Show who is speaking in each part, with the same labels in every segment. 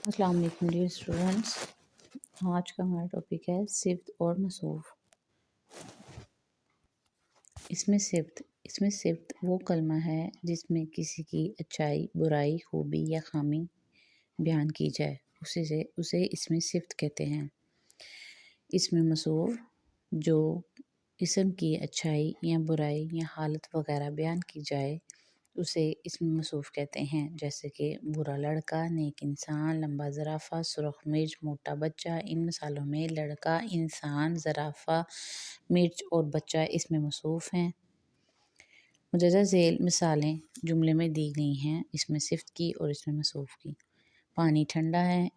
Speaker 1: अस्सलाम वालेकुम dear students. आज का हमारा टॉपिक है सिफ्त और मसूफ। इसमें सिफ्त वो कलमा है जिसमें किसी की अच्छाई, बुराई, खूबी या खामी बयान की जाए, उसे इसमें सिफ्त कहते हैं। इसमें मसूफ जो इसम की अच्छाई या बुराई या हालत वगैरह बयान की जाए उसे इसमें मसूफ कहते हैं, जैसे कि बुरा लड़का, नेक इंसान, लंबा ज़राफ़ा, सुरख मिर्च, मोटा बच्चा। इन मिसालों में लड़का, इंसान, ज़राफ़ा, मिर्च और बच्चा इसमें मसूफ हैं। मुदर्रजा झेल मिसालें जुमले में दी गई हैं इसमें सिफ्त की और इसमें मसूफ की। पानी ठंडा है,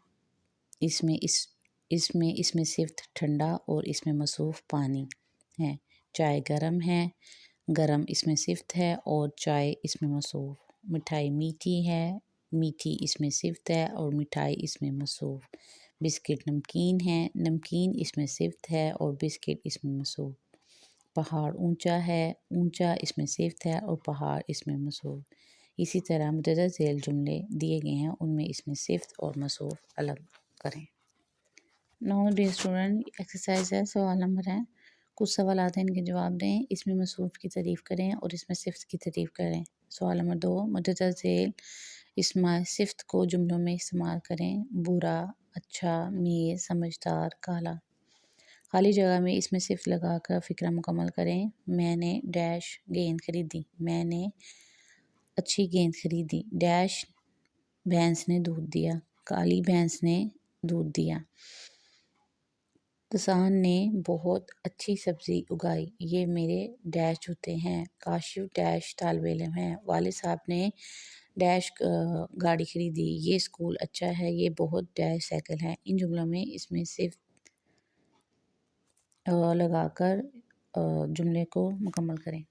Speaker 1: इसमें सिफ्त ठंडा और इसमें मसूफ पानी है। चाय गरम है, गरम इसमें सिफ्त है और चाय इसमें मसूफ। मिठाई मीठी है, मीठी इसमें सिफ्त है और मिठाई इसमें मसूफ। बिस्किट नमकीन है, नमकीन इसमें सिफ्त है और बिस्किट इसमें मसूफ। पहाड़ ऊंचा है, ऊंचा इसमें सिफ्त है और पहाड़ इसमें मसूफ। इसी तरह मुदर्रजा झेल जुमले दिए गए हैं उनमें इसमें सिफ्त और मसूफ अलग करें। नाउ डियर स्टूडेंट, एक्सरसाइज है, सवाल नंबर है, कुछ सवाल आते हैं, इनके जवाब दें। इसमें मसूफ की तारीफ़ करें और इसमें सिफ्त की तारीफ़ करें। सवाल नंबर 2, मुदर्रजा झेल इसमें सिफ्त को जुमलों में इस्तेमाल करें। बुरा, अच्छा, मीर, समझदार, काला। खाली जगह में इसमें सिफ्त लगाकर फ़िक्रा मुकम्मल करें। मैंने डैश गेंद खरीदी, मैंने अच्छी गेंद खरीदी। डैश भैंस ने दूध दिया, काली भैंस ने दूध दिया। किसान ने बहुत अच्छी सब्ज़ी उगाई, ये मेरे डैश जूते हैं। काशिफ डैश तालिब इल्म है, वालिद साहब ने डैश गाड़ी खरीदी, ये स्कूल अच्छा है, ये बहुत डैश साइकिल है। इन जुमलों में इसमें सिर्फ लगाकर जुमले को मुकम्मल करें।